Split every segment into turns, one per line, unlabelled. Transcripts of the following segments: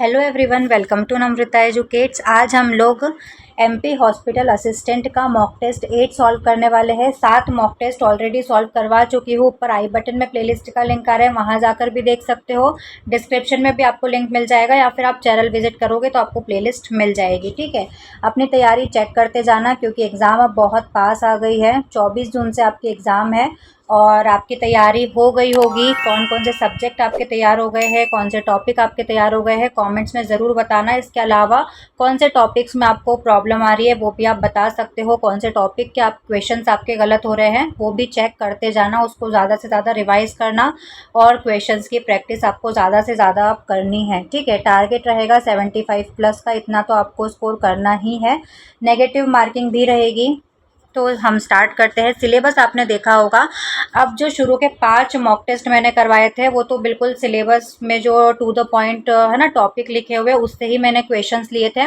Hello everyone, welcome to Namrata educates. आज हम लोग एमपी हॉस्पिटल असिस्टेंट का मॉक टेस्ट 8 सॉल्व करने वाले हैं। 7 मॉक टेस्ट ऑलरेडी सॉल्व करवा चुकी हूँ। ऊपर आई बटन में प्लेलिस्ट का लिंक आ रहा है, वहाँ जाकर भी देख सकते हो। डिस्क्रिप्शन में भी आपको लिंक मिल जाएगा या फिर आप चैनल विजिट करोगे तो आपको प्लेलिस्ट मिल जाएगी। ठीक है, अपनी तैयारी चेक करते जाना क्योंकि एग्ज़ाम अब बहुत पास आ गई है। 24 जून से आपकी एग्ज़ाम है और आपकी तैयारी हो गई होगी। कौन कौन से सब्जेक्ट आपके तैयार हो गए हैं, कौन से टॉपिक आपके तैयार हो गए हैं, कमेंट्स में ज़रूर बताना। इसके अलावा कौन से टॉपिक्स में आपको प्रॉब्लम आ रही है वो भी आप बता सकते हो। कौन से टॉपिक के आप क्वेश्चंस आपके गलत हो रहे हैं वो भी चेक करते जाना, उसको ज़्यादा से ज़्यादा रिवाइज़ करना और क्वेश्चंस की प्रैक्टिस आपको ज़्यादा से ज़्यादा आप करनी है। ठीक है, टारगेट रहेगा 75+ का, इतना तो आपको स्कोर करना ही है। नेगेटिव मार्किंग भी रहेगी। तो हम स्टार्ट करते हैं। सिलेबस आपने देखा होगा। अब जो शुरू के 5 मॉक टेस्ट मैंने करवाए थे वो तो बिल्कुल सिलेबस में जो टू द पॉइंट है ना, टॉपिक लिखे हुए उससे ही मैंने क्वेश्चंस लिए थे।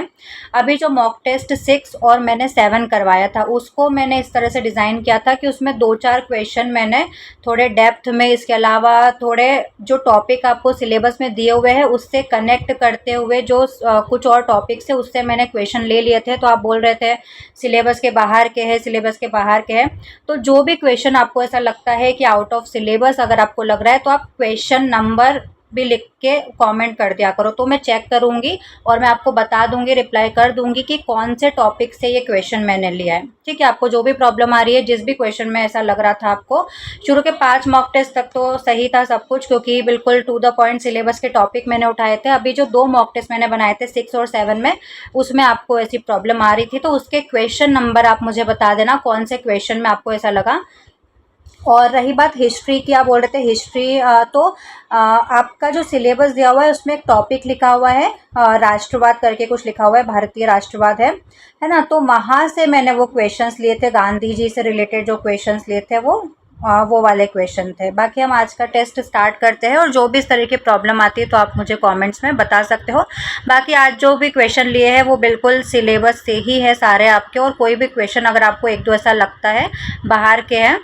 अभी जो मॉक टेस्ट 6 और मैंने 7 करवाया था उसको मैंने इस तरह से डिज़ाइन किया था कि उसमें 2-4 क्वेश्चन मैंने थोड़े डेप्थ में, इसके अलावा थोड़े जो टॉपिक आपको सिलेबस में दिए हुए हैं उससे कनेक्ट करते हुए जो कुछ और टॉपिक से उससे मैंने क्वेश्चन ले लिए थे। तो आप बोल रहे थे सिलेबस के बाहर के हैं, सिलेबस के बाहर के हैं। तो जो भी क्वेश्चन आपको ऐसा लगता है कि आउट ऑफ सिलेबस अगर आपको लग रहा है तो आप क्वेश्चन नंबर भी लिख के कमेंट कर दिया करो, तो मैं चेक करूंगी और मैं आपको बता दूंगी, रिप्लाई कर दूंगी कि कौन से टॉपिक से ये क्वेश्चन मैंने लिया है। ठीक है, आपको जो भी प्रॉब्लम आ रही है, जिस भी क्वेश्चन में ऐसा लग रहा था आपको, शुरू के 5 मॉक टेस्ट तक तो सही था सब कुछ क्योंकि बिल्कुल टू द पॉइंट सिलेबस के टॉपिक मैंने उठाए थे। अभी जो 2 मॉक टेस्ट मैंने बनाए थे 6 और 7 में, उसमें आपको ऐसी प्रॉब्लम आ रही थी तो उसके क्वेश्चन नंबर आप मुझे बता देना कौन से क्वेश्चन में आपको ऐसा लगा। और रही बात हिस्ट्री की, आप बोल रहे थे हिस्ट्री, तो आपका जो सिलेबस दिया हुआ है उसमें एक टॉपिक लिखा हुआ है, राष्ट्रवाद करके कुछ लिखा हुआ है, भारतीय राष्ट्रवाद है ना। तो वहाँ से मैंने वो क्वेश्चंस लिए थे, गांधी जी से रिलेटेड जो क्वेश्चंस लिए थे वो वाले क्वेश्चन थे। बाकी हम आज का टेस्ट स्टार्ट करते हैं और जो भी इस तरह की प्रॉब्लम आती है तो आप मुझे कमेंट्स में बता सकते हो। बाकी आज जो भी क्वेश्चन लिए हैं वो बिल्कुल सिलेबस से ही है सारे आपके, और कोई भी क्वेश्चन अगर आपको 1-2 ऐसा लगता है बाहर के हैं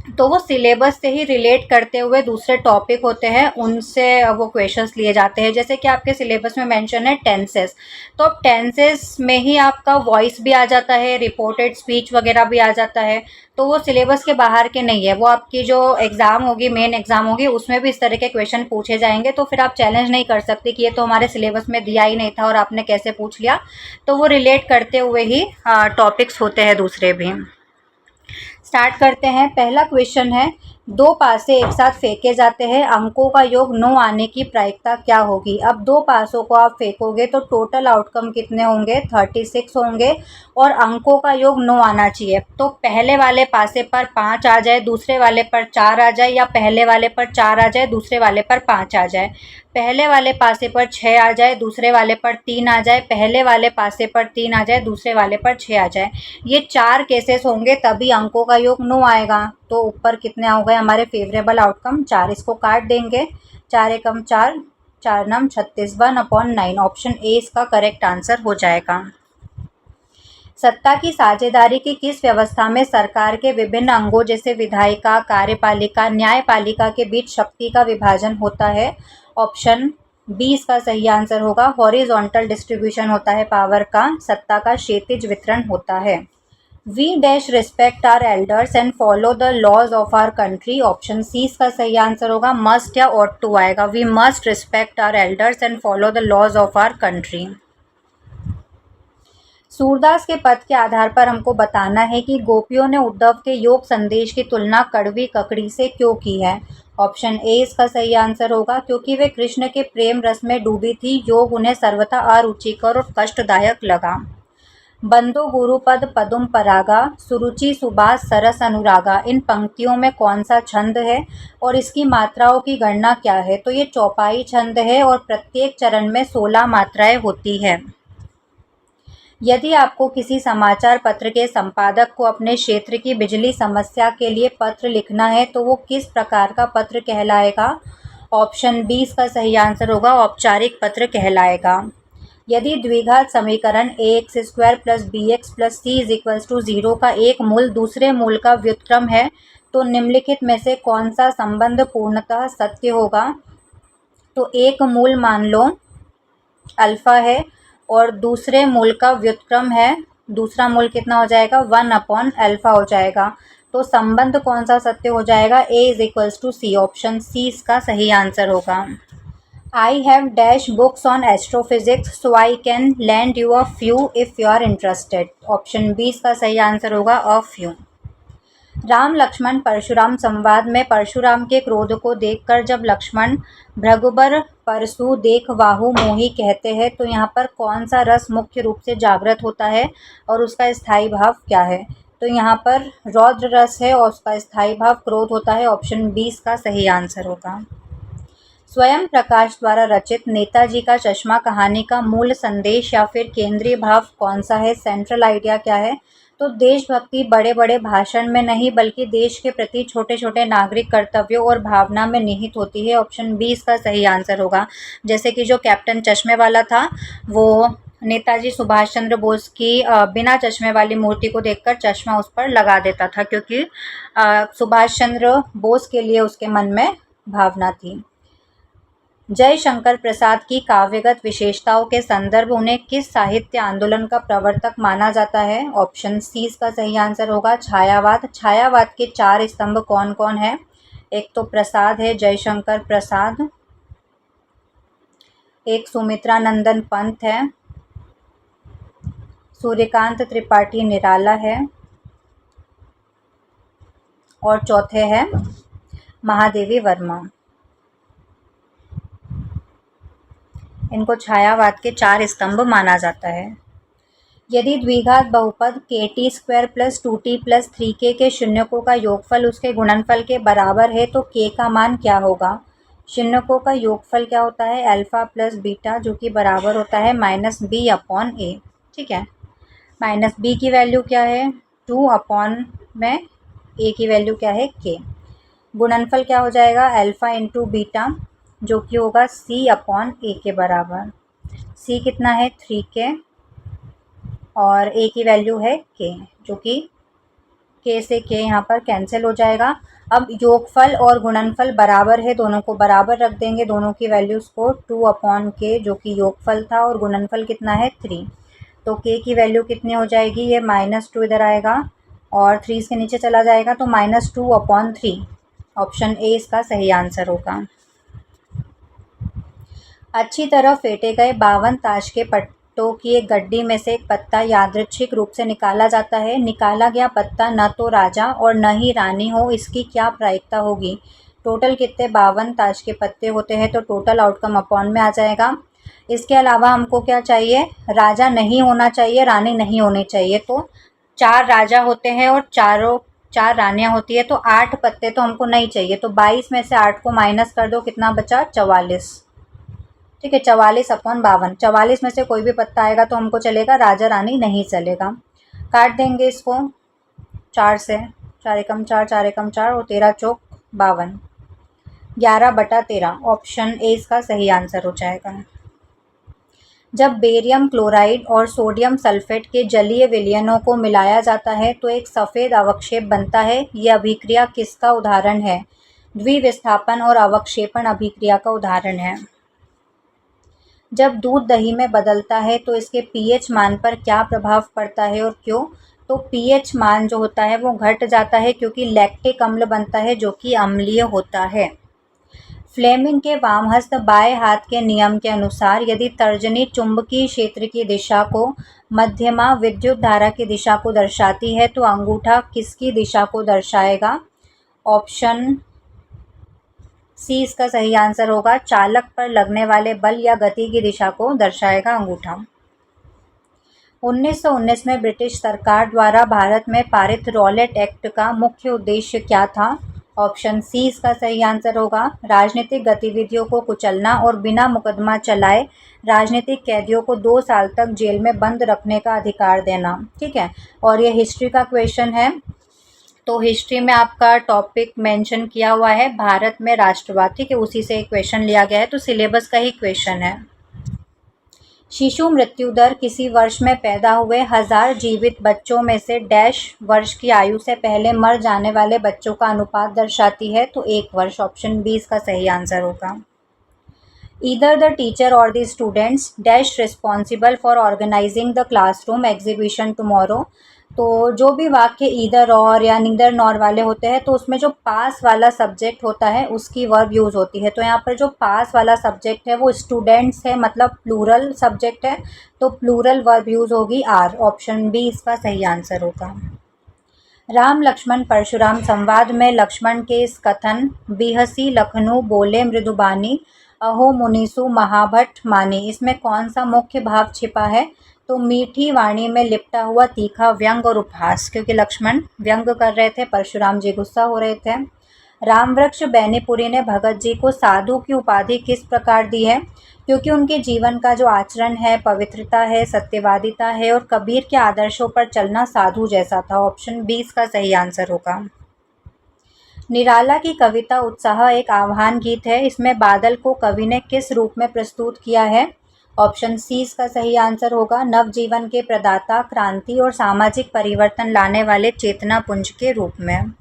तो वो सिलेबस से ही रिलेट करते हुए दूसरे टॉपिक होते हैं उनसे वो क्वेश्चंस लिए जाते हैं। जैसे कि आपके सिलेबस में मेंशन है टेंसेस, तो अब टेंसेस में ही आपका वॉइस भी आ जाता है, रिपोर्टेड स्पीच वगैरह भी आ जाता है। तो वो सिलेबस के बाहर के नहीं है, वो आपकी जो एग्ज़ाम होगी, मेन एग्ज़ाम होगी, उसमें भी इस तरह के क्वेश्चन पूछे जाएंगे। तो फिर आप चैलेंज नहीं कर सकते कि ये तो हमारे सिलेबस में दिया ही नहीं था और आपने कैसे पूछ लिया। तो वो रिलेट करते हुए ही टॉपिक्स होते हैं दूसरे भी। स्टार्ट करते हैं। पहला क्वेश्चन है, 2 पासे एक साथ फेंके जाते हैं, अंकों का योग 9 आने की प्रायिकता क्या होगी। अब 2 पासों को आप फेंकोगे तो टोटल आउटकम कितने होंगे, 36 होंगे और अंकों का योग 9 आना चाहिए। तो पहले वाले पासे पर 5 आ जाए, दूसरे वाले पर 4 आ जाए, या पहले वाले पर 4 आ जाए, दूसरे वाले पर 5 आ जाए। पहले वाले पासे पर 6 आ जाए, दूसरे वाले पर 3 आ जाए, पहले वाले पासे पर 3 आ जाए, दूसरे वाले पर 6 आ जाए। ये 4 केसेस होंगे तभी अंकों का योग 9 आएगा। तो ऊपर कितने हो गए हमारे फेवरेबल आउटकम, 4। इसको काट देंगे, 4 एकम 4, 4 नम 36, 1/9। ऑप्शन ए इसका करेक्ट आंसर हो जाएगा। सत्ता की साझेदारी की किस व्यवस्था में सरकार के विभिन्न अंगों जैसे विधायिका, कार्यपालिका, न्यायपालिका के बीच शक्ति का विभाजन होता है। ऑप्शन बी इसका सही आंसर होगा। हॉरिजॉन्टल डिस्ट्रीब्यूशन होता है पावर का, सत्ता का क्षैतिज वितरण होता है। We dash respect our elders and follow the laws of our country. Option C इसका सही आंसर होगा। मस्ट या ऑट टू आएगा। We must respect our elders and follow the laws of our country. Surdas के पद के आधार पर हमको बताना है कि गोपियों ने उद्धव के योग संदेश की तुलना कड़वी ककड़ी से क्यों की है। ऑप्शन ए इसका सही आंसर होगा, क्योंकि वे कृष्ण के प्रेम रस में डूबी थी, योग उन्हें सर्वथा अरुचिकर और कष्टदायक लगा। बंदो गुरुपद पदुम परागा, सुरुचि सुबास सरस अनुरागा। इन पंक्तियों में कौन सा छंद है और इसकी मात्राओं की गणना क्या है। तो ये चौपाई छंद है और प्रत्येक चरण में 16 मात्राएं होती है। यदि आपको किसी समाचार पत्र के संपादक को अपने क्षेत्र की बिजली समस्या के लिए पत्र लिखना है तो वो किस प्रकार का पत्र कहलाएगा। ऑप्शन बी इसका सही आंसर होगा, औपचारिक पत्र कहलाएगा। यदि द्विघात समीकरण ax² + bx + c = 0 का एक मूल दूसरे मूल का व्युत्क्रम है तो निम्नलिखित में से कौन सा संबंध पूर्णतः सत्य होगा। तो एक मूल मान लो अल्फ़ा है और दूसरे मूल का व्युत्क्रम है, दूसरा मूल कितना हो जाएगा 1/अल्फ़ा हो जाएगा। तो संबंध कौन सा सत्य हो जाएगा, A is equals to C, option C इसका सही आंसर होगा। I have dash books on astrophysics so I can land you a few if you are interested, option B इसका सही आंसर होगा अ फ्यू। राम लक्ष्मण परशुराम संवाद में परशुराम के क्रोध को देखकर जब लक्ष्मण भृगुबर परसु देख वाहु मोहि कहते हैं, तो यहाँ पर कौन सा रस मुख्य रूप से जागृत होता है और उसका स्थायी भाव क्या है। तो यहाँ पर रौद्र रस है और उसका स्थायी भाव क्रोध होता है, ऑप्शन बी इसका सही आंसर होगा। स्वयं प्रकाश द्वारा रचित नेताजी का चश्मा कहानी का मूल संदेश या फिर केंद्रीय भाव कौन सा है, सेंट्रल आइडिया क्या है। तो देशभक्ति बड़े बड़े भाषण में नहीं बल्कि देश के प्रति छोटे छोटे नागरिक कर्तव्यों और भावना में निहित होती है, ऑप्शन बी इसका सही आंसर होगा। जैसे कि जो कैप्टन चश्मे वाला था वो नेताजी सुभाष चंद्र बोस की बिना चश्मे वाली मूर्ति को देखकर चश्मा उस पर लगा देता था, क्योंकि सुभाष चंद्र बोस के लिए उसके मन में भावना थी। जयशंकर प्रसाद की काव्यगत विशेषताओं के संदर्भ उन्हें किस साहित्य आंदोलन का प्रवर्तक माना जाता है, ऑप्शन सी इसका सही आंसर होगा छायावाद। छायावाद के 4 स्तंभ कौन कौन है, एक तो प्रसाद है, जयशंकर प्रसाद, एक सुमित्रा नंदन पंत है, सूर्यकांत त्रिपाठी निराला है और चौथे है महादेवी वर्मा। इनको छायावाद के 4 स्तंभ माना जाता है। यदि द्विघात बहुपद kt² + 2t + 3k के शून्यकों का योगफल उसके गुणनफल के बराबर है तो k का मान क्या होगा। शून्यकों का योगफल क्या होता है, अल्फ़ा + बीटा, जो कि बराबर होता है -b/a। ठीक है, -b की वैल्यू क्या है 2 में a की वैल्यू क्या है k। गुणनफल क्या हो जाएगा अल्फ़ा × बीटा, जो कि होगा c/a के बराबर। c कितना है 3k और a की वैल्यू है k, जो कि k से k यहाँ पर कैंसिल हो जाएगा। अब योगफल और गुणनफल बराबर है, दोनों को बराबर रख देंगे, दोनों की वैल्यूज़ को 2/k, जो कि योगफल था, और गुणनफल कितना है 3, तो k की वैल्यू कितनी हो जाएगी, ये -2 इधर आएगा और 3 इसके नीचे चला जाएगा, तो -2/3, ऑप्शन ए इसका सही आंसर होगा। अच्छी तरह फेंटे गए 52 ताश के पत्तों की एक गड्डी में से एक पत्ता यादृच्छिक रूप से निकाला जाता है। निकाला गया पत्ता न तो राजा और न ही रानी हो, इसकी क्या प्रायिकता होगी। टोटल कितने 52 ताश के पत्ते होते हैं, तो टोटल आउटकम अपॉन में आ जाएगा। इसके अलावा हमको क्या चाहिए, राजा नहीं होना चाहिए, रानी नहीं होनी चाहिए। तो 4 राजा होते हैं और 4 रानियाँ होती है, तो 8 पत्ते तो हमको नहीं चाहिए। तो 22 में से 8 को माइनस कर दो, कितना बचा 44। ठीक है, 44/52, 44 में से कोई भी पत्ता आएगा तो हमको चलेगा, राजा रानी नहीं चलेगा। काट देंगे इसको 4 से, 4 एकम 4, 4 एकम 4 और 13 चौक 52, 11/13, ऑप्शन ए इसका सही आंसर हो जाएगा। जब बेरियम क्लोराइड और सोडियम सल्फेट के जलीय विलयनों को मिलाया जाता है तो एक सफ़ेद अवक्षेप बनता है। ये अभिक्रिया किसका उदाहरण है, द्विविस्थापन और अवक्षेपण अभिक्रिया का उदाहरण है। जब दूध दही में बदलता है तो इसके pH मान पर क्या प्रभाव पड़ता है और क्यों। तो pH मान जो होता है वो घट जाता है क्योंकि लैक्टिक अम्ल बनता है जो कि अम्लीय होता है। फ्लेमिंग के वामहस्त बाएं हाथ के नियम के अनुसार यदि तर्जनी चुंबकीय क्षेत्र की दिशा को मध्यमा विद्युत धारा की दिशा को दर्शाती है तो अंगूठा किसकी दिशा को दर्शाएगा। ऑप्शन सी इसका सही आंसर होगा, चालक पर लगने वाले बल या गति की दिशा को दर्शाएगा अंगूठा। 1919 में ब्रिटिश सरकार द्वारा भारत में पारित रॉलेट एक्ट का मुख्य उद्देश्य क्या था। ऑप्शन सी इसका सही आंसर होगा, राजनीतिक गतिविधियों को कुचलना और बिना मुकदमा चलाए राजनीतिक कैदियों को 2 साल तक जेल में बंद रखने का अधिकार देना। ठीक है, और ये हिस्ट्री का क्वेश्चन है, तो हिस्ट्री में आपका टॉपिक मेंशन किया हुआ है भारत में राष्ट्रवाद। ठीक है, उसी से एक क्वेश्चन लिया गया है, तो सिलेबस का ही क्वेश्चन है। शिशु मृत्यु दर किसी वर्ष में पैदा हुए 1000 जीवित बच्चों में से डैश वर्ष की आयु से पहले मर जाने वाले बच्चों का अनुपात दर्शाती है। तो 1 वर्ष, ऑप्शन बी इसका सही आंसर होगा। Either the teacher or the students dash responsible for organising the classroom exhibition tomorrow. तो जो भी वाक्य ईदर और या नीदर नॉर वाले होते हैं तो उसमें जो पास वाला सब्जेक्ट होता है उसकी वर्ब यूज़ होती है। तो यहाँ पर जो पास वाला सब्जेक्ट है वो स्टूडेंट्स है, मतलब प्लूरल सब्जेक्ट है, तो प्लूरल वर्ब यूज़ होगी आर। ऑप्शन बी इसका सही आंसर होगा। राम लक्ष्मण परशुराम संवाद में लक्ष्मण के इस कथन बिहसी लखनऊ बोले मृदुबानी अहो मुनीसु महाभट मानी, इसमें कौन सा मुख्य भाव छिपा है? तो मीठी वाणी में लिपटा हुआ तीखा व्यंग और उपहास, क्योंकि लक्ष्मण व्यंग कर रहे थे, परशुराम जी गुस्सा हो रहे थे। रामवृक्ष बैनीपुरी ने भगत जी को साधु की उपाधि किस प्रकार दी है? क्योंकि उनके जीवन का जो आचरण है, पवित्रता है, सत्यवादिता है और कबीर के आदर्शों पर चलना साधु जैसा था। ऑप्शन बी इसका सही आंसर होगा। निराला की कविता उत्साह एक आह्वान गीत है, इसमें बादल को कवि ने किस रूप में प्रस्तुत किया है? ऑप्शन सी इसका सही आंसर होगा। नवजीवन के प्रदाता, क्रांति और सामाजिक परिवर्तन लाने वाले चेतना पुंज के रूप में।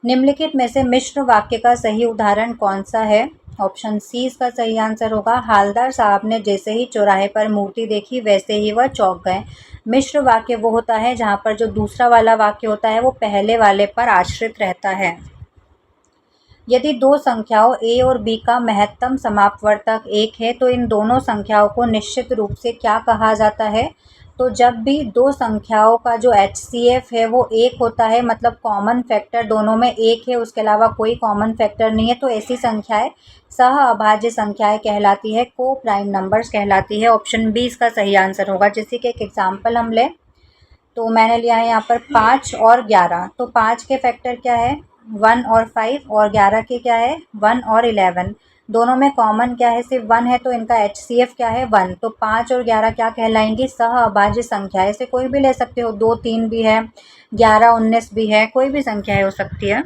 निम्नलिखित में से मिश्र वाक्य का सही उदाहरण कौन सा है? ऑप्शन सी इसका सही आंसर होगा। हालदार साहब ने जैसे ही चौराहे पर मूर्ति देखी वैसे ही वह चौंक गए। मिश्र वाक्य वो होता है जहाँ पर जो दूसरा वाला वाक्य होता है वो पहले वाले पर आश्रित रहता है। यदि दो संख्याओं a और b का महत्तम समापवर्तक 1 है तो इन दोनों संख्याओं को निश्चित रूप से क्या कहा जाता है? तो जब भी दो संख्याओं का जो HCF है वो 1 होता है, मतलब कॉमन फैक्टर दोनों में 1 है, उसके अलावा कोई कॉमन फैक्टर नहीं है, तो ऐसी संख्याएं सह अभाज्य संख्याएं कहलाती है, को प्राइम नंबर्स कहलाती है। ऑप्शन बी इसका सही आंसर होगा। जैसे कि एक एग्जाम्पल हम लें तो मैंने लिया है यहाँ पर 5 और 11, तो 5 के फैक्टर क्या है? 1 और 5, और 11 के क्या है? 1 और 11। दोनों में कॉमन क्या है? सिर्फ 1 है, तो इनका HCF क्या है? 1। तो 5 और 11 क्या कहलाएंगी? सह अभाज्य संख्या। ऐसे कोई भी ले सकते हो, 2 3 भी है, 11 19 भी है, कोई भी संख्या हो सकती है।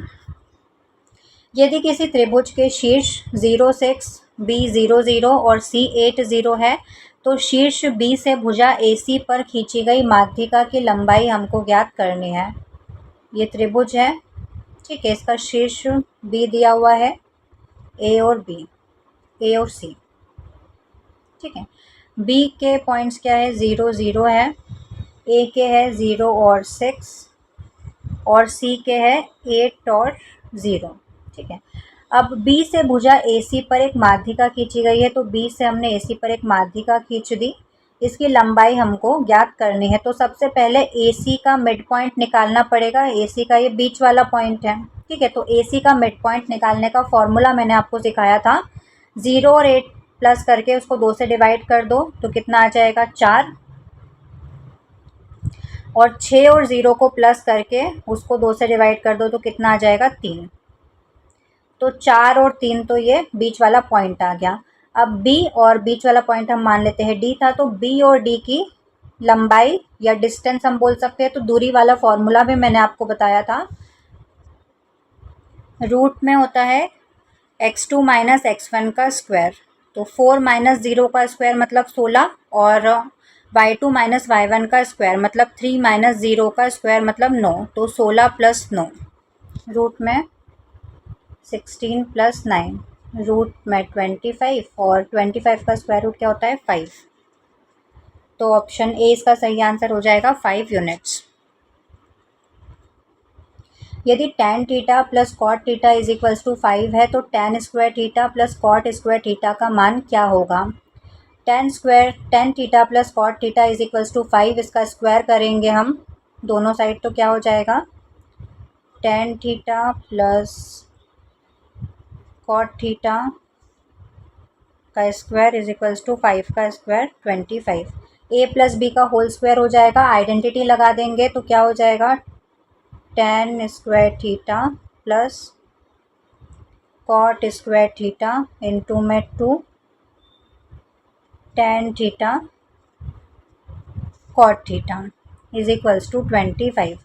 यदि किसी त्रिभुज के शीर्ष 0 6 B 0 0 और C 8 0 है तो शीर्ष B से भुजा AC पर खींची गई माध्यिका की लंबाई हमको ज्ञात करनी है। ये त्रिभुज है, ठीक है, इसका शीर्ष B दिया हुआ है, A और B, A और C, ठीक है। B के पॉइंट्स क्या है? 0 0 है, A के है 0 और 6 और C के है 8 और 0, ठीक है। अब B से भुजा AC पर एक माध्यिका खींची गई है, तो B से हमने AC पर एक माध्यिका खींच दी, इसकी लंबाई हमको ज्ञात करनी है। तो सबसे पहले AC का मिड पॉइंट निकालना पड़ेगा। AC का ये बीच वाला पॉइंट है, ठीक है। तो AC का मिड पॉइंट निकालने का फॉर्मूला मैंने आपको सिखाया था। 0 और 8 प्लस करके उसको 2 से डिवाइड कर दो तो कितना आ जाएगा? 4, और 6 और 0 को प्लस करके उसको 2 से डिवाइड कर दो तो कितना आ जाएगा? 3। तो 4 और 3, तो ये बीच वाला पॉइंट आ गया। अब B और बीच वाला पॉइंट हम मान लेते हैं D था, तो B और D की लंबाई या डिस्टेंस हम बोल सकते हैं। तो दूरी वाला फॉर्मूला भी मैंने आपको बताया था। रूट में होता है x2 माइनस x1 का स्क्वायर, तो 4 माइनस 0 का स्क्वायर मतलब 16, और y2 माइनस y1 का स्क्वायर मतलब 3 माइनस 0 का स्क्वायर मतलब 9, तो 16 प्लस 9, रूट में 16 प्लस 9, रूट में 25, और 25 का स्क्वायर रूट क्या होता है? 5। तो ऑप्शन ए इसका सही आंसर हो जाएगा 5 यूनिट्स। यदि tan theta plus cot theta is equals to 5 है तो tan square theta plus cot square theta का मान क्या होगा? tan theta plus cot theta is equals to 5, इसका स्क्वायर करेंगे हम दोनों साइड तो क्या हो जाएगा? tan theta plus cot theta का स्क्वायर इज इक्वल्स टू 5 का स्क्वायर 25। a प्लस बी का होल स्क्वायर हो जाएगा, आइडेंटिटी लगा देंगे तो क्या हो जाएगा? tan square theta plus cot square theta into में 2 tan theta cot theta is equals to 25।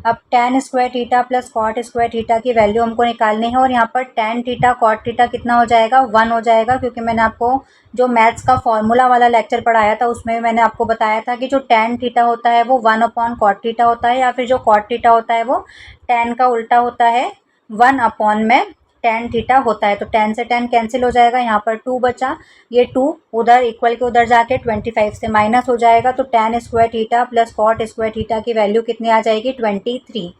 अब tan square theta plus cot square theta की वैल्यू हमको निकालनी है, और यहाँ पर tan थीटा कॉट थीटा कितना हो जाएगा? 1 हो जाएगा, क्योंकि मैंने आपको जो मैथ्स का फॉर्मूला वाला लेक्चर पढ़ाया था उसमें भी मैंने आपको बताया था कि जो tan थीटा होता है वो 1 अपॉन कॉट थीटा होता है, या फिर जो कॉट थीटा होता है वो tan का उल्टा होता है 1 अपॉन में tan थीटा होता है। तो tan से tan कैंसिल हो जाएगा, यहाँ पर 2 बचा, ये 2 उधर इक्वल के उधर जाके 25 से माइनस हो जाएगा। तो tan square theta plus cot square theta की वैल्यू कितनी आ जाएगी, 23।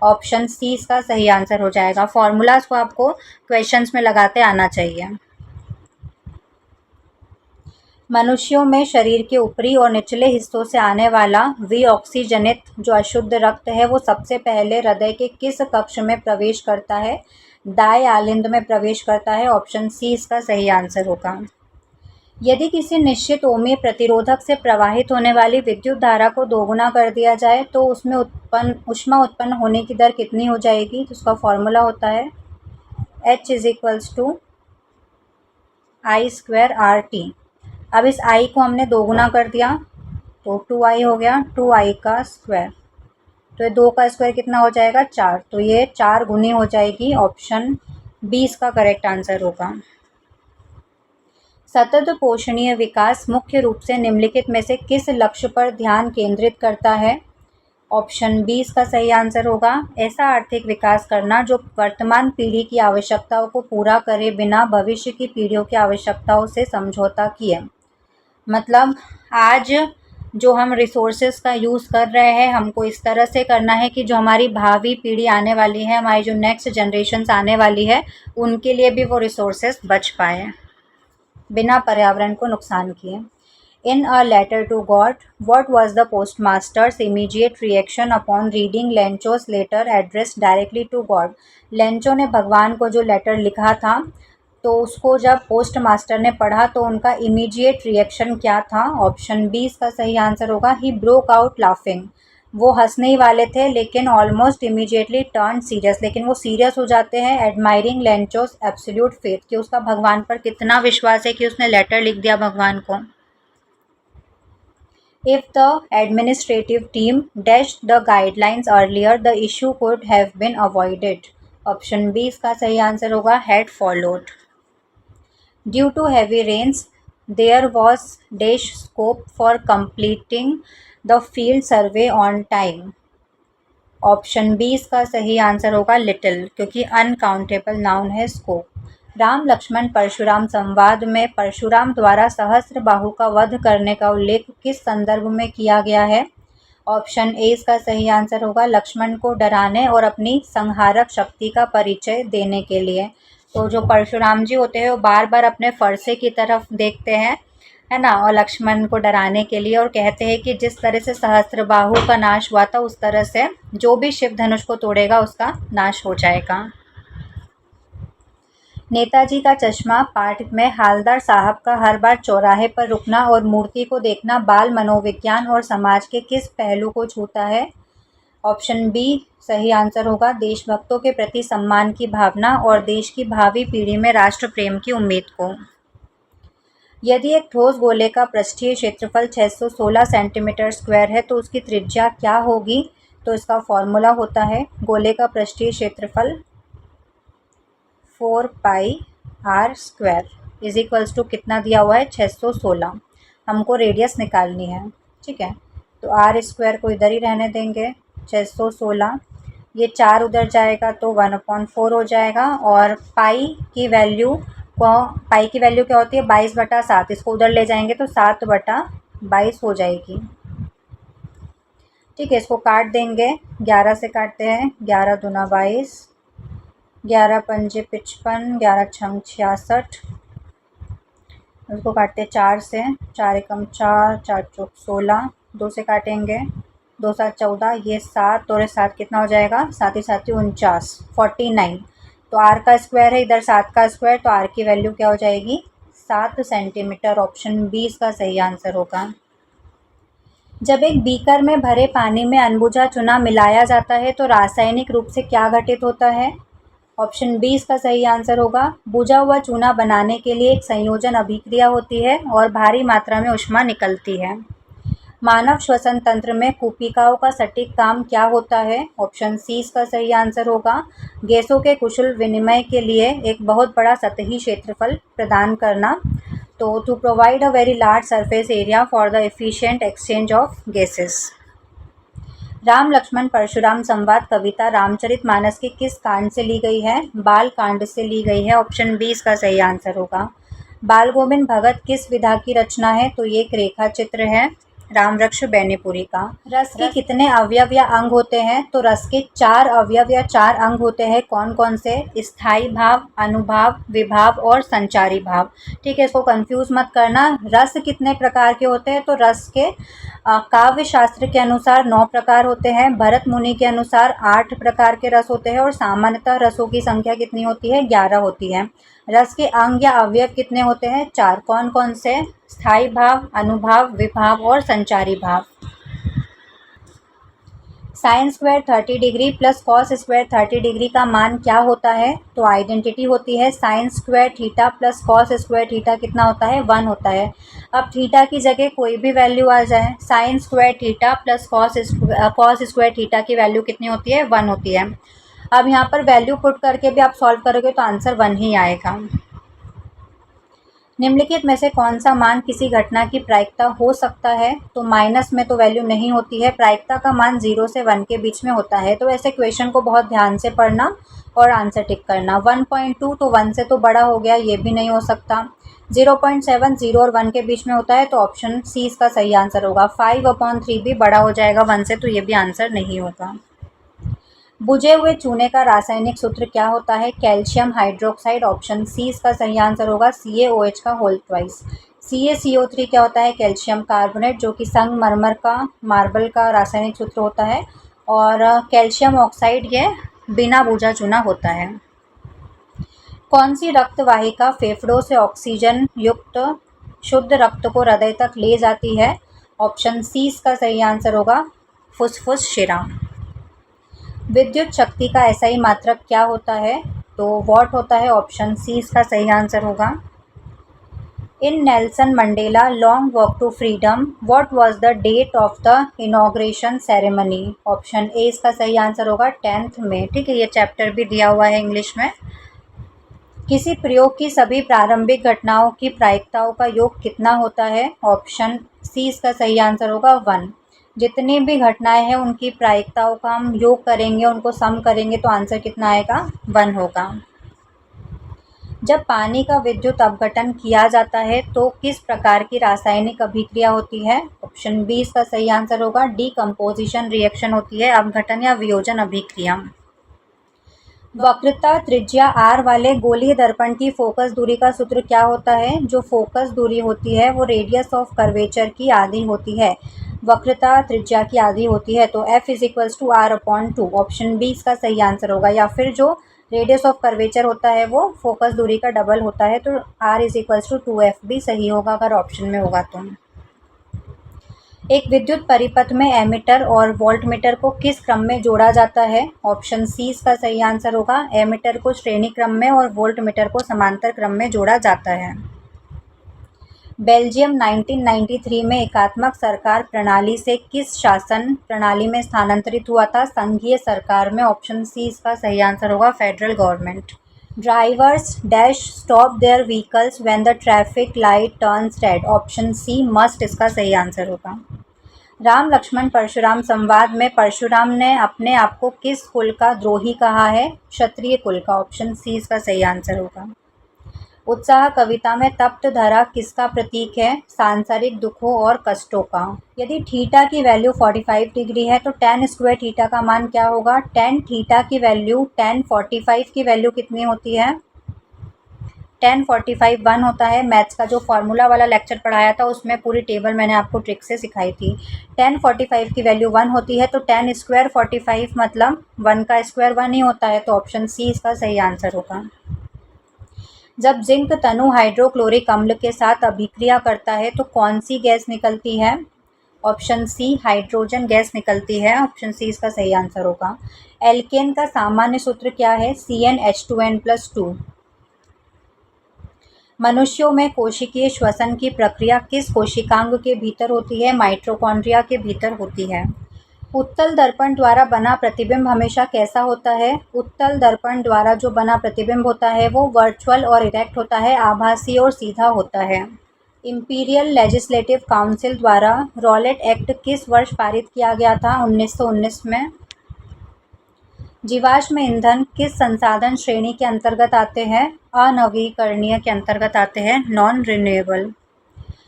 ऑप्शन सी इसका सही आंसर हो जाएगा। फॉर्मूलाज को आपको क्वेश्चंस में लगाते आना चाहिए। मनुष्यों में शरीर के ऊपरी और निचले हिस्सों से आने वाला विऑक्सीजनित जो अशुद्ध रक्त है वो सबसे पहले हृदय के किस कक्ष में प्रवेश करता है, दाएं आलिंद में प्रवेश करता है। ऑप्शन सी इसका सही आंसर होगा। यदि किसी निश्चित ओमीय प्रतिरोधक से प्रवाहित होने वाली विद्युत धारा को दोगुना कर दिया जाए तो उसमें ऊष्मा उत्पन्न होने की दर कितनी हो जाएगी, तो उसका फॉर्मूला होता है H = I²RT। अब इस I को हमने दोगुना कर दिया तो 2I हो गया, 2I का स्क्वायर, तो ये 2 का स्क्वायर कितना हो जाएगा, 4, तो ये 4 गुनी हो जाएगी। ऑप्शन बी इसका करेक्ट आंसर होगा। सतत पोषणीय विकास मुख्य रूप से निम्नलिखित में से किस लक्ष्य पर ध्यान केंद्रित करता है। ऑप्शन बी इसका सही आंसर होगा। ऐसा आर्थिक विकास करना जो वर्तमान पीढ़ी की आवश्यकताओं को पूरा करे बिना भविष्य की पीढ़ियों की आवश्यकताओं से समझौता किए। मतलब आज जो हम रिसोर्सेज का यूज़ कर रहे हैं हमको इस तरह से करना है कि जो हमारी भावी पीढ़ी आने वाली है, हमारी जो नेक्स्ट जनरेशन्स आने वाली है, उनके लिए भी वो रिसोर्सेज बच पाए बिना पर्यावरण को नुकसान किए। In a letter to God, what was the postmaster's immediate reaction upon reading Lencho's letter addressed directly to God? Lencho ने भगवान को जो लेटर लिखा था तो उसको जब पोस्ट मास्टर ने पढ़ा तो उनका इमीडिएट रिएक्शन क्या था। ऑप्शन बी इसका सही आंसर होगा। ही ब्रोक आउट लाफिंग, वो हंसने ही वाले थे लेकिन ऑलमोस्ट इमीडिएटली टर्न सीरियस, लेकिन वो सीरियस हो जाते हैं। एडमायरिंग लेंचोस एब्सोल्यूट फेथ, कि उसका भगवान पर कितना विश्वास है कि उसने लेटर लिख दिया भगवान को। If the administrative team dashed the guidelines earlier, the issue could have been avoided. Option B इसका सही आंसर होगा, had followed. Due to heavy rains, there was dash scope for completing the field survey on time. Option B इसका सही answer होगा, little, क्योंकि uncountable noun है scope. Ram Lakshman Parshuram संवाद में परशुराम द्वारा सहस्त्रबाहु का वध करने का उल्लेख किस संदर्भ में किया गया है। ऑप्शन ए इसका सही आंसर होगा, लक्ष्मण को डराने और अपनी संहारक शक्ति का परिचय देने के लिए। तो जो परशुराम जी होते हैं वो बार बार अपने फरसे की तरफ देखते हैं, है ना, और लक्ष्मण को डराने के लिए, और कहते हैं कि जिस तरह से सहस्त्रबाहु का नाश हुआ था उस तरह से जो भी शिव धनुष को तोड़ेगा उसका नाश हो जाएगा। नेताजी का चश्मा पाठ में हालदार साहब का हर बार चौराहे पर रुकना और मूर्ति को देखना बाल मनोविज्ञान और समाज के किस पहलू को छूता है। ऑप्शन बी सही आंसर होगा, देशभक्तों के प्रति सम्मान की भावना और देश की भावी पीढ़ी में राष्ट्र प्रेम की उम्मीद को। यदि एक ठोस गोले का पृष्ठीय क्षेत्रफल 616 सेंटीमीटर स्क्वायर है तो उसकी त्रिज्या क्या होगी, तो इसका फॉर्मूला होता है गोले का पृष्ठीय क्षेत्रफल 4πr² इज इक्वल्स टू कितना दिया हुआ है, 616। हमको रेडियस निकालनी है, ठीक है, तो r² को इधर ही रहने देंगे, 616, ये 4 उधर जाएगा तो 1/4 हो जाएगा, और पाई की वैल्यू क्या होती है, 22/7, इसको उधर ले जाएंगे तो 7/22 हो जाएगी। ठीक है, इसको काट देंगे, 11 से काटते हैं, 11 दूना 22, 11 पंजे 55, 11 छंग 66, उसको काटते 4 से, 4 एकम 4, 4 चौक 16, 2 से काटेंगे, 2 7 14, ये 7 और 7 कितना हो जाएगा, 7 ही 7 49, 49। तो r का स्क्वायर है, इधर 7 का स्क्वायर, तो r की वैल्यू क्या हो जाएगी, 7 सेंटीमीटर। ऑप्शन बी इसका सही आंसर होगा। जब एक बीकर में भरे पानी में अनबुझा चूना मिलाया जाता है तो रासायनिक रूप से क्या घटित होता है। ऑप्शन बी इसका सही आंसर होगा, बुझा हुआ चूना बनाने के लिए एक संयोजन अभिक्रिया होती है और भारी मात्रा में ऊष्मा निकलती है। मानव श्वसन तंत्र में कूपिकाओं का सटीक काम क्या होता है। ऑप्शन सी इसका सही आंसर होगा, गैसों के कुशल विनिमय के लिए एक बहुत बड़ा सतही क्षेत्रफल प्रदान करना। तो to provide a very large surface area for the efficient exchange of gases. Ram Lakshman Parshuram संवाद कविता रामचरितमानस के किस कांड से ली गई है? बाल कांड से ली गई है। ऑप्शन बी इसका सही आंसर होगा। बाल गोविंद भगत किस विधा की रचना है? तो ये एक रेखा चित्र है रामरक्ष बैनीपुरी का। रस के कितने अवयव या अंग होते हैं? तो रस के 4 अवयव या 4 अंग होते हैं। कौन कौन से? स्थायी भाव, अनुभाव, विभाव और संचारी भाव। ठीक है, इसको कंफ्यूज मत करना। रस कितने प्रकार के होते हैं? तो रस के काव्य शास्त्र के अनुसार 9 प्रकार होते हैं, भरत मुनि के अनुसार 8 प्रकार के रस होते हैं और सामान्यतः रसों की संख्या कितनी होती है? 11 होती है। रस के अंग या अवयव कितने होते हैं? 4। कौन कौन से? स्थायी भाव, अनुभाव, विभाव और संचारी भाव। Sine square 30 degree plus cos square 30 degree का मान क्या होता है? तो आइडेंटिटी होती है। Sine square theta plus cos square theta कितना होता है? 1 होता है। अब थीटा की जगह कोई भी वैल्यू आ जाए, sine square theta plus cos square theta की वैल्यू कितनी होती है? 1 होती है। अब यहाँ पर वैल्यू पुट करके भी आप सॉल्व करोगे तो आंसर 1 ही आएगा। निम्नलिखित में से कौन सा मान किसी घटना की प्रायिकता हो सकता है? तो माइनस में तो वैल्यू नहीं होती है, प्रायिकता का मान 0 से 1 के बीच में होता है। तो ऐसे क्वेश्चन को बहुत ध्यान से पढ़ना और आंसर टिक करना। 1.2 तो 1 से तो बड़ा हो गया, ये भी नहीं हो सकता। 0.7 0 और 1 के बीच में होता है, तो ऑप्शन सी इसका सही आंसर होगा। 5/3 भी बड़ा हो जाएगा 1 से, तो ये भी आंसर नहीं होगा। बुझे हुए चूने का रासायनिक सूत्र क्या होता है? Calcium hydroxide. ऑप्शन सी इसका सही आंसर होगा। CaOH का होल ट्वाइस। CaCO3 क्या होता है? कैल्शियम कार्बोनेट, जो कि संगमरमर का, मार्बल का रासायनिक सूत्र होता है। और कैल्शियम ऑक्साइड ये बिना बुझा चूना होता है। कौन सी रक्त वाहिका फेफड़ों से ऑक्सीजन युक्त शुद्ध रक्त को हृदय तक ले जाती है? ऑप्शन सी इसका सही आंसर होगा। फुसफुस शिरा। विद्युत शक्ति का एसआई मात्रक क्या होता है? तो वॉट होता है। ऑप्शन सी इसका सही आंसर होगा। In Nelson Mandela long walk to freedom what was the date of the inauguration ceremony? Option A इसका सही आंसर होगा 10 मई। ठीक है, ये चैप्टर भी दिया हुआ है इंग्लिश में। किसी प्रयोग की सभी प्रारंभिक घटनाओं की प्रायिकताओं का योग कितना होता है? ऑप्शन सी इसका सही आंसर होगा 1। जितनी भी घटनाएं हैं उनकी प्रायिकताओं का हम योग करेंगे, उनको सम करेंगे तो आंसर कितना आएगा? 1 होगा। जब पानी का विद्युत अपघटन किया जाता है तो किस प्रकार की रासायनिक अभिक्रिया होती है? ऑप्शन बी इसका सही आंसर होगा। डीकम्पोजिशन रिएक्शन होती है, अपघटन या वियोजन अभिक्रिया। वक्रता त्रिज्या r वाले गोलीय दर्पण की फोकस दूरी का सूत्र क्या होता है? जो फोकस दूरी होती है वो रेडियस ऑफ कर्वेचर की आधी होती है, वक्रता त्रिज्या की आधी होती है। तो F = r/2। ऑप्शन बी इसका सही आंसर होगा। या फिर जो रेडियस ऑफ कर्वेचर होता है वो फोकस दूरी का डबल होता है, तो r = 2f भी सही होगा अगर ऑप्शन में होगा तो। एक विद्युत परिपथ में एमीटर और वोल्टमीटर को किस क्रम में जोड़ा जाता है? ऑप्शन सी इसका सही आंसर होगा। एमीटर को श्रेणी क्रम में और वोल्टमीटर को समांतर क्रम में जोड़ा जाता है। बेल्जियम 1993 में एकात्मक सरकार प्रणाली से किस शासन प्रणाली में स्थानांतरित हुआ था? संघीय सरकार में। ऑप्शन सी इसका सही आंसर होगा। Federal government. Drivers dash stop their vehicles when the traffic light turns red. Option C must इसका सही आंसर होगा। राम लक्ष्मण परशुराम संवाद में परशुराम ने अपने आप को किस कुल का द्रोही कहा है? क्षत्रिय कुल का। ऑप्शन सी इसका सही आंसर होगा। उत्साह कविता में तप्त धरा किसका प्रतीक है? सांसारिक दुखों और कष्टों का। यदि थीटा की वैल्यू 45 डिग्री है तो tan स्क्वायर थीटा का मान क्या होगा? tan थीटा की वैल्यू tan 45 की वैल्यू कितनी होती है? tan 45 1 होता है। मैथ्स का जो फॉर्मूला वाला लेक्चर पढ़ाया था उसमें पूरी टेबल मैंने आपको ट्रिक से सिखाई थी। tan 45 की वैल्यू 1 होती है, तो tan स्क्वायर 45 मतलब 1 का स्क्वायर 1 ही होता है, तो ऑप्शन सी इसका सही आंसर होगा। जब जिंक तनु हाइड्रोक्लोरिक अम्ल के साथ अभिक्रिया करता है तो कौन सी गैस निकलती है? ऑप्शन सी हाइड्रोजन गैस निकलती है। ऑप्शन सी इसका सही आंसर होगा। एल्केन का सामान्य सूत्र क्या है? CnH2n+2। मनुष्यों में कोशिकीय श्वसन की प्रक्रिया किस कोशिकांग के भीतर होती है? माइटोकॉन्ड्रिया के भीतर होती है। उत्तल दर्पण द्वारा बना प्रतिबिंब हमेशा कैसा होता है? उत्तल दर्पण द्वारा जो बना प्रतिबिंब होता है वो वर्चुअल और इरेक्ट होता है, आभासी और सीधा होता है। इंपीरियल लेजिस्लेटिव काउंसिल द्वारा रॉलेट एक्ट किस वर्ष पारित किया गया था? 1919 में। जीवाश्म ईंधन किस संसाधन श्रेणी के अंतर्गत आते हैं? अनवीकरणीय के अंतर्गत आते हैं, नॉन रिन्यूएबल।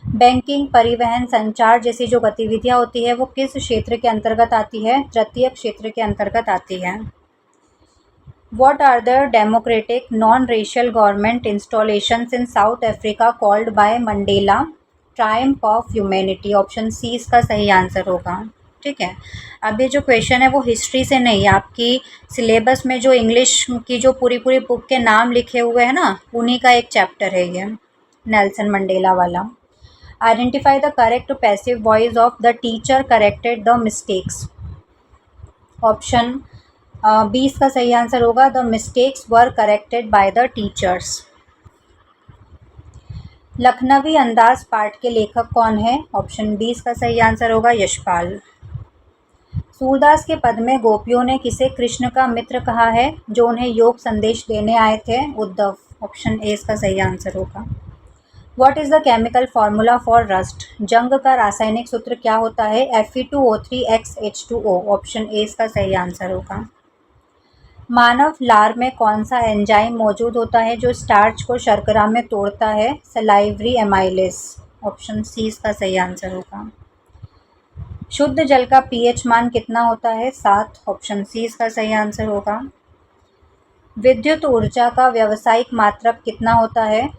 बैंकिंग, परिवहन, संचार जैसी जो गतिविधियां होती है वो किस क्षेत्र के अंतर्गत आती है? तृतीय क्षेत्र के अंतर्गत आती है। What are the democratic non-racial government installations in South Africa called by Mandela? Triumph of Humanity। Option C इसका सही आंसर होगा। ठीक है, अब ये जो क्वेश्चन है वो हिस्ट्री से नहीं, आपकी सिलेबस में जो इंग्लिश की जो पूरी पूरी बुक के नाम लिखे हुए हैं ना, उन्हीं का एक चैप्टर है ये, नेल्सन मंडेला वाला। Identify the correct passive voice of the teacher corrected the mistakes. Option 20 का सही आंसर होगा, the mistakes were corrected by the teachers. लखनवी अंदाज पाठ के लेखक कौन है? ऑप्शन 20 का सही आंसर होगा, यशपाल। सूरदास के पद में गोपियों ने किसे कृष्ण का मित्र कहा है जो उन्हें योग संदेश देने आए थे? उद्धव। ऑप्शन ए इसका सही आंसर होगा। What is the chemical formula for rust? जंग का रासायनिक सूत्र क्या होता है? Fe2O3XH2O। ऑप्शन ए इसका सही आंसर होगा। मानव लार में कौन सा एंजाइम मौजूद होता है जो स्टार्च को शर्करा में तोड़ता है? Salivary amylase. ऑप्शन सी इसका सही आंसर होगा। शुद्ध जल का पीएच मान कितना होता है? 7। ऑप्शन सी इसका सही आंसर होगा। विद्युत ऊर्जा का व्यावसायिक मात्रक कितना होता है?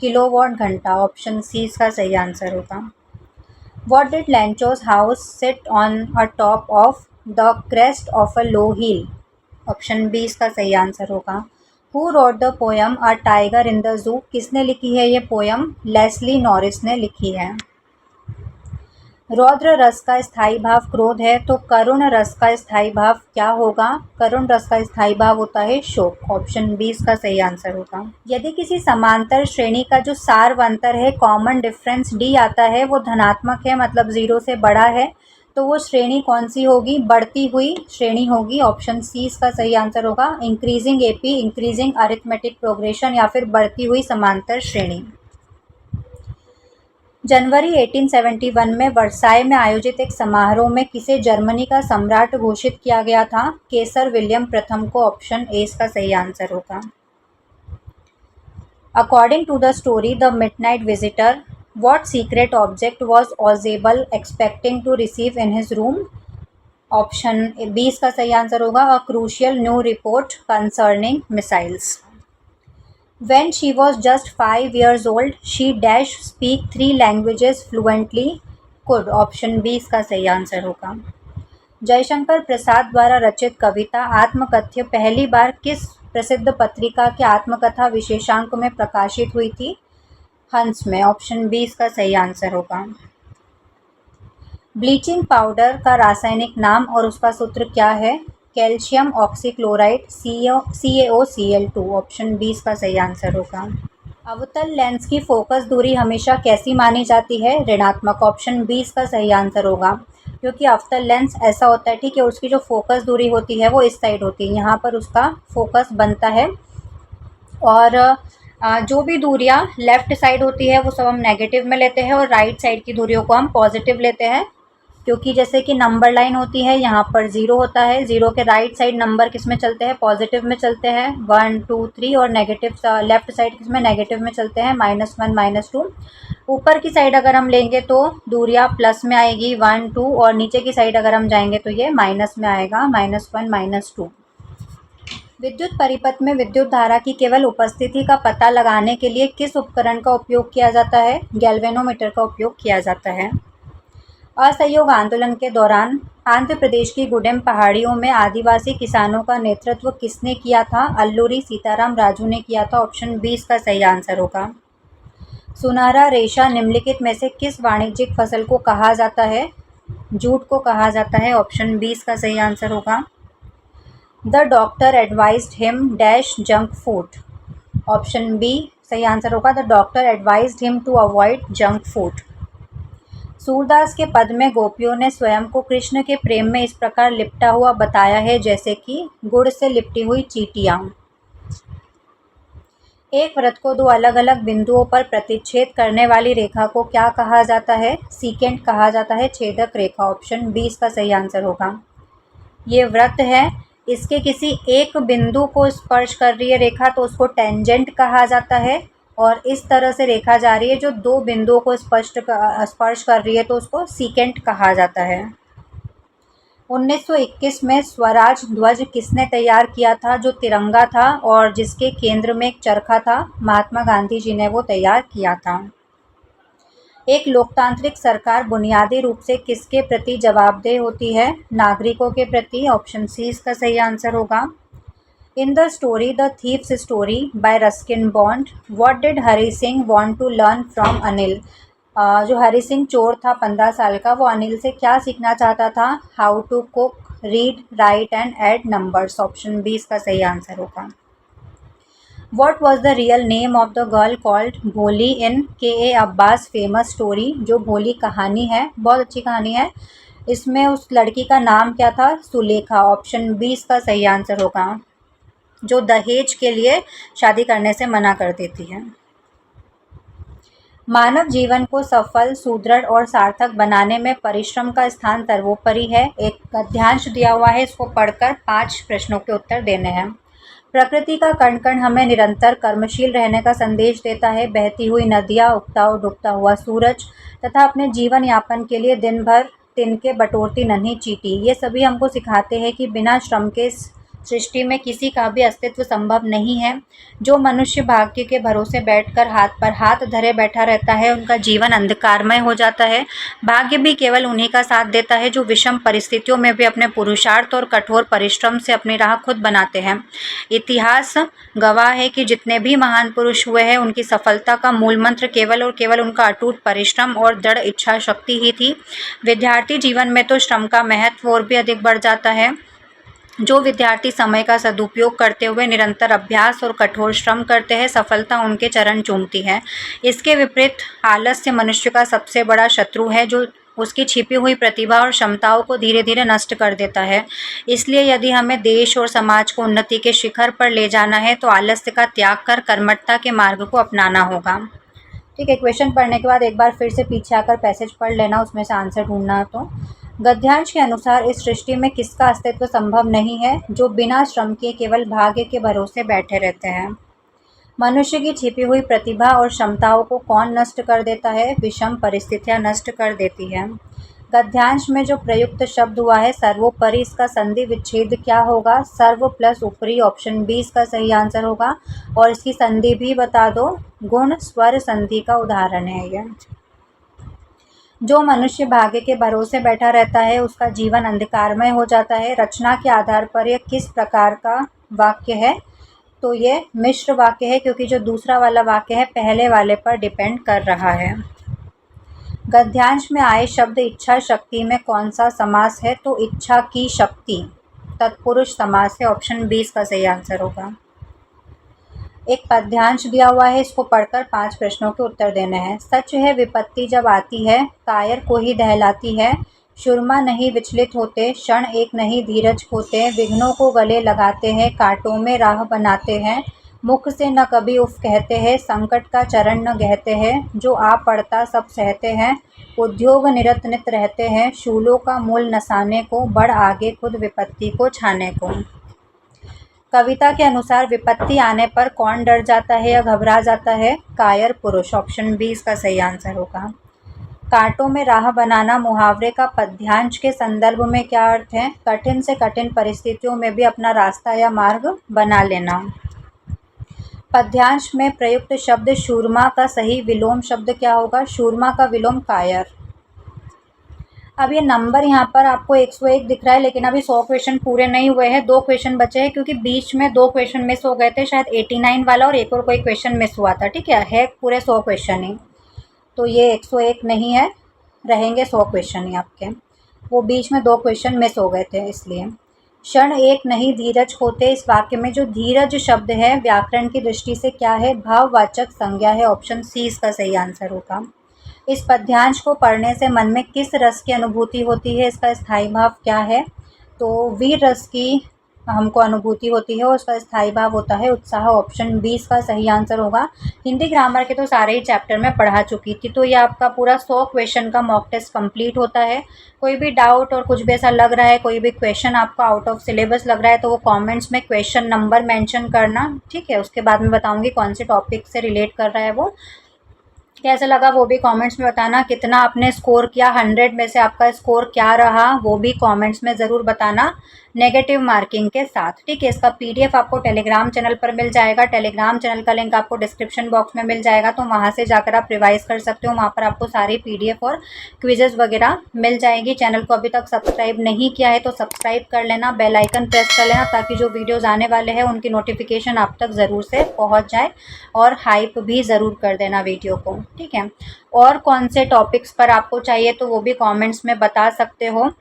किलोवाट घंटा। ऑप्शन सी इसका सही आंसर होगा। What did Lancho's house sit on a top of the crest of a low hill? Option B इसका सही आंसर होगा। Who wrote the poem A Tiger in the Zoo? किसने लिखी है ये पोयम? लेस्ली नॉरिस ने लिखी है। रौद्र रस का स्थायी भाव क्रोध है, तो करुण रस का स्थायी भाव क्या होगा? करुण रस का स्थायी भाव होता है शोक। ऑप्शन बी इसका सही आंसर होगा। यदि किसी समांतर श्रेणी का जो सार्वंतर है, कॉमन डिफरेंस डी आता है, वो धनात्मक है, मतलब 0 से बड़ा है, तो वो श्रेणी कौन सी होगी? बढ़ती हुई श्रेणी होगी। ऑप्शन सी इसका सही आंसर होगा। Increasing AP, increasing arithmetic progression, या फिर बढ़ती हुई समांतर श्रेणी। जनवरी 1871 में वर्साय में आयोजित एक समारोह में किसे जर्मनी का सम्राट घोषित किया गया था? केसर विलियम प्रथम को। ऑप्शन ए इसका सही आंसर होगा। According to the story the midnight visitor, what secret object was Ausable expecting to receive in his room? Option B इसका सही आंसर होगा। A crucial new report concerning missiles. When she was just 5 years old, she dash speak 3 languages fluently. Could। Option B इसका सही answer होगा। जयशंकर प्रसाद द्वारा रचित कविता आत्मकथ्य पहली बार किस प्रसिद्ध पत्रिका के आत्मकथा विशेषांक में प्रकाशित हुई थी? हंस में। ऑप्शन बी इसका सही आंसर होगा। ब्लीचिंग पाउडर का रासायनिक नाम और उसका सूत्र क्या है? Calcium oxychloride, CaOCl2। Option B इसका सही आंसर होगा। अवतल लेंस की फोकस दूरी हमेशा कैसी मानी जाती है? ऋणात्मक। ऑप्शन बी इसका सही आंसर होगा, क्योंकि अवतल लेंस ऐसा होता है, ठीक है, उसकी जो फोकस दूरी होती है वो इस साइड होती है, यहाँ पर उसका फोकस बनता है, और जो भी दूरियाँ लेफ्ट साइड होती है वो सब हम नेगेटिव में लेते हैं और राइट साइड की दूरियों को हम पॉजिटिव लेते हैं, क्योंकि जैसे कि नंबर लाइन होती है, यहाँ पर 0 होता है, 0 के राइट साइड नंबर किस में चलते हैं? पॉजिटिव में चलते हैं, 1 2 3, और नेगेटिव लेफ्ट साइड किस में? नेगेटिव में चलते हैं, -1 -2। ऊपर की साइड अगर हम लेंगे तो दूरियाँ प्लस में आएगी, 1 2, और नीचे की साइड अगर हम जाएंगे तो ये माइनस में आएगा, -1 -2। विद्युत परिपथ में विद्युत धारा की केवल उपस्थिति का पता लगाने के लिए किस उपकरण का उपयोग किया जाता है? गैल्वेनोमीटर का उपयोग किया जाता है। असहयोग आंदोलन के दौरान आंध्र प्रदेश की गुडेम पहाड़ियों में आदिवासी किसानों का नेतृत्व किसने किया था? अल्लूरी सीताराम राजू ने किया था। ऑप्शन बी इसका सही आंसर होगा। सुनहरा रेशा निम्नलिखित में से किस वाणिज्यिक फसल को कहा जाता है? जूट को कहा जाता है। ऑप्शन बी इसका सही आंसर होगा। The doctor advised him dash junk food. Option B सही आंसर होगा। The doctor advised him to avoid junk food. Surdas के पद में गोपियों ने स्वयं को कृष्ण के प्रेम में इस प्रकार लिपटा हुआ बताया है जैसे कि गुड़ से लिपटी हुई चींटियाँ। एक वृत्त को दो अलग अलग बिंदुओं पर प्रतिच्छेद करने वाली रेखा को क्या कहा जाता है? सीकेंट कहा जाता है, छेदक रेखा। ऑप्शन बी इसका सही आंसर होगा। ये वृत्त है, इसके किसी एक बिंदु को स्पर्श कर रही है रेखा तो उसको टेंजेंट कहा जाता है, और इस तरह से रेखा जा रही है जो दो बिंदुओं को स्पर्श कर रही है तो उसको सीकेंट कहा जाता है। 1921 में स्वराज ध्वज किसने तैयार किया था, जो तिरंगा था और जिसके केंद्र में एक चरखा था? महात्मा गांधी जी ने वो तैयार किया था। एक लोकतांत्रिक सरकार बुनियादी रूप से किसके प्रति जवाबदेह होती है? नागरिकों के प्रति। ऑप्शन सी इसका सही आंसर होगा। In the story the thief's story by Ruskin Bond, what did Hari Singh want to learn from Anil? जो हरी सिंह चोर था 15 साल का, वो अनिल से क्या सीखना चाहता था? How to cook, read, write and add numbers. Option B इसका सही आंसर होगा। What was the real name of the girl called भोली in K.A. Abbas famous story? जो भोली कहानी है, बहुत अच्छी कहानी है, इसमें उस लड़की का नाम क्या था? सुलेखा। ऑप्शन बी इसका सही आंसर होगा, जो दहेज के लिए शादी करने से मना कर देती है। मानव जीवन को सफल, सुदृढ़ और सार्थक बनाने में परिश्रम का स्थान सर्वोपरि है। एक गद्यांश दिया हुआ है, इसको पढ़कर 5 प्रश्नों के उत्तर देने हैं। प्रकृति का कण कण हमें निरंतर कर्मशील रहने का संदेश देता है। बहती हुई नदियाँ, उगता और डूबता हुआ सूरज तथा अपने जीवन यापन के लिए दिन भर तिनके बटोरती नन्ही चींटी, ये सभी हमको सिखाते हैं कि बिना श्रम के सृष्टि में किसी का भी अस्तित्व संभव नहीं है। जो मनुष्य भाग्य के भरोसे बैठकर हाथ पर हाथ धरे बैठा रहता है, उनका जीवन अंधकारमय हो जाता है। भाग्य भी केवल उन्हीं का साथ देता है जो विषम परिस्थितियों में भी अपने पुरुषार्थ और कठोर परिश्रम से अपनी राह खुद बनाते हैं। इतिहास गवाह है कि जितने भी महान पुरुष हुए हैं, उनकी सफलता का मूल मंत्र केवल और केवल उनका अटूट परिश्रम और दृढ़ इच्छा शक्ति ही थी। विद्यार्थी जीवन में तो श्रम का महत्व और भी अधिक बढ़ जाता है। जो विद्यार्थी समय का सदुपयोग करते हुए निरंतर अभ्यास और कठोर श्रम करते हैं, सफलता उनके चरण चूमती है। इसके विपरीत आलस्य मनुष्य का सबसे बड़ा शत्रु है, जो उसकी छिपी हुई प्रतिभा और क्षमताओं को धीरे धीरे नष्ट कर देता है। इसलिए यदि हमें देश और समाज को उन्नति के शिखर पर ले जाना है तो आलस्य का त्याग कर कर्मठता के मार्ग को अपनाना होगा। ठीक है, क्वेश्चन पढ़ने के बाद एक बार फिर से पीछे आकर पैसेज पढ़ लेना, उसमें से आंसर ढूंढना है। तो गद्यांश के अनुसार इस सृष्टि में किसका अस्तित्व संभव नहीं है? जो बिना श्रम के केवल भाग्य के भरोसे बैठे रहते हैं। मनुष्य की छिपी हुई प्रतिभा और क्षमताओं को कौन नष्ट कर देता है? विषम परिस्थितियां नष्ट कर देती है। गद्यांश में जो प्रयुक्त शब्द हुआ है सर्वोपरि, इसका संधि विच्छेद क्या होगा? सर्व प्लस ऊपरी। ऑप्शन बी इसका सही आंसर होगा। और इसकी संधि भी बता दो, गुण स्वर संधि का उदाहरण है ये। जो मनुष्य भाग्य के भरोसे बैठा रहता है, उसका जीवन अंधकारमय हो जाता है। रचना के आधार पर यह किस प्रकार का वाक्य है? तो ये मिश्र वाक्य है, क्योंकि जो दूसरा वाला वाक्य है पहले वाले पर डिपेंड कर रहा है। गद्यांश में आए शब्द इच्छा शक्ति में कौन सा समास है? तो इच्छा की शक्ति तत्पुरुष समास है। ऑप्शन बी इसका सही आंसर होगा। एक पद्यांश दिया हुआ है, इसको पढ़कर 5 प्रश्नों के उत्तर देने हैं। सच है विपत्ति जब आती है, कायर को ही दहलाती है। सुरमा नहीं विचलित होते, क्षण एक नहीं धीरज खोते। विघ्नों को गले लगाते हैं, कांटों में राह बनाते हैं। मुख से न कभी उफ कहते हैं, संकट का चरण न गहते हैं। जो आ पड़ता सब सहते हैं, उद्योग निरत नित रहते हैं। शूलों का मूल नसाने को, बढ़ आगे खुद विपत्ति को छाने को। कविता के अनुसार विपत्ति आने पर कौन डर जाता है या घबरा जाता है? कायर पुरुष। ऑप्शन बी इसका सही आंसर होगा। कांटों में राह बनाना मुहावरे का पद्यांश के संदर्भ में क्या अर्थ है? कठिन से कठिन परिस्थितियों में भी अपना रास्ता या मार्ग बना लेना। पद्यांश में प्रयुक्त शब्द शूरमा का सही विलोम शब्द क्या होगा? शूरमा का विलोम कायर। अब ये नंबर यहाँ पर आपको 101 दिख रहा है, लेकिन अभी 100 क्वेश्चन पूरे नहीं हुए हैं। 2 क्वेश्चन बचे हैं, क्योंकि बीच में 2 क्वेश्चन मिस हो गए थे, शायद 89 वाला और एक और कोई क्वेश्चन मिस हुआ था। ठीक है पूरे 100 क्वेश्चन ही, तो ये 101 नहीं है, रहेंगे 100 क्वेश्चन ही आपके। वो बीच में 2 क्वेश्चन मिस हो गए थे इसलिए। क्षण एक नहीं धीरज होते, इस वाक्य में जो धीरज शब्द है व्याकरण की दृष्टि से क्या है? भाववाचक संज्ञा है। ऑप्शन सी इसका सही आंसर होगा। इस पद्यांश को पढ़ने से मन में किस रस की अनुभूति होती है? इसका स्थायी भाव क्या है? तो वीर रस की हमको अनुभूति होती है, उसका स्थायी भाव होता है उत्साह। ऑप्शन बी इसका सही आंसर होगा। हिंदी ग्रामर के तो सारे ही चैप्टर में पढ़ा चुकी थी। तो ये आपका पूरा 100 क्वेश्चन का मॉक टेस्ट कंप्लीट होता है। कोई भी डाउट और कुछ भी ऐसा लग रहा है, कोई भी क्वेश्चन आपका आउट ऑफ सिलेबस लग रहा है, तो वो कमेंट्स में क्वेश्चन नंबर मेंशन करना, ठीक है। उसके बाद मैं बताऊंगी कौन से टॉपिक से रिलेट कर रहा है वो। कैसा लगा वो भी कमेंट्स में बताना। कितना आपने स्कोर किया, 100 में से आपका स्कोर क्या रहा, वो भी कमेंट्स में ज़रूर बताना, नेगेटिव मार्किंग के साथ, ठीक है। इसका पीडीएफ आपको टेलीग्राम चैनल पर मिल जाएगा। टेलीग्राम चैनल का लिंक आपको डिस्क्रिप्शन बॉक्स में मिल जाएगा, तो वहाँ से जाकर आप रिवाइज कर सकते हो। वहाँ पर आपको सारी पीडीएफ और क्विजेज़ वगैरह मिल जाएगी। चैनल को अभी तक सब्सक्राइब नहीं किया है तो सब्सक्राइब कर लेना, बेल आइकन प्रेस कर लेना, ताकि जो वीडियोज़ आने वाले हैं उनकी नोटिफिकेशन आप तक ज़रूर से पहुँच जाए। और हाइप भी ज़रूर कर देना वीडियो को, ठीक है। और कौन से टॉपिक्स पर आपको चाहिए तो वो भी कमेंट्स में बता सकते हो।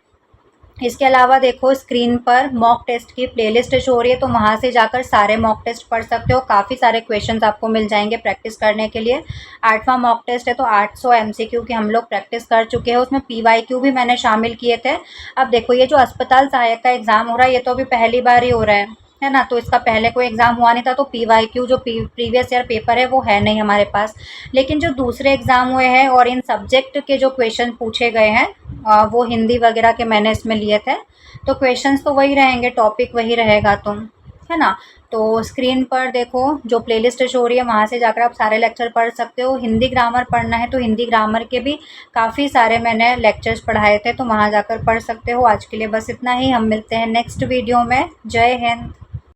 इसके अलावा देखो स्क्रीन पर मॉक टेस्ट की प्लेलिस्ट शो हो रही है, तो वहाँ से जाकर सारे मॉक टेस्ट पढ़ सकते हो। काफ़ी सारे क्वेश्चंस आपको मिल जाएंगे प्रैक्टिस करने के लिए। 8वां मॉक टेस्ट है, तो 800 एमसीक्यू की हम लोग प्रैक्टिस कर चुके हैं। उसमें पीवाईक्यू भी मैंने शामिल किए थे। अब देखो ये जो अस्पताल सहायक का एग्ज़ाम हो रहा है, ये तो अभी पहली बार ही हो रहा है ना। तो इसका पहले कोई एग्ज़ाम हुआ नहीं था, तो पीवाईक्यू जो प्रीवियस ईयर पेपर है वो है नहीं हमारे पास। लेकिन जो दूसरे एग्ज़ाम हुए हैं और इन सब्जेक्ट के जो क्वेश्चन पूछे गए हैं, वो हिंदी वगैरह के मैंने इसमें लिए थे। तो क्वेश्चंस तो वही रहेंगे, टॉपिक वही रहेगा, तो है ना। तो स्क्रीन पर देखो जो प्लेलिस्ट शो हो रही है, वहाँ से जाकर आप सारे लेक्चर पढ़ सकते हो। हिंदी ग्रामर पढ़ना है तो हिंदी ग्रामर के भी काफ़ी सारे मैंने लेक्चर्स पढ़ाए थे, तो वहाँ जाकर पढ़ सकते हो। आज के लिए बस इतना ही, हम मिलते हैं नेक्स्ट वीडियो में। जय हिंद।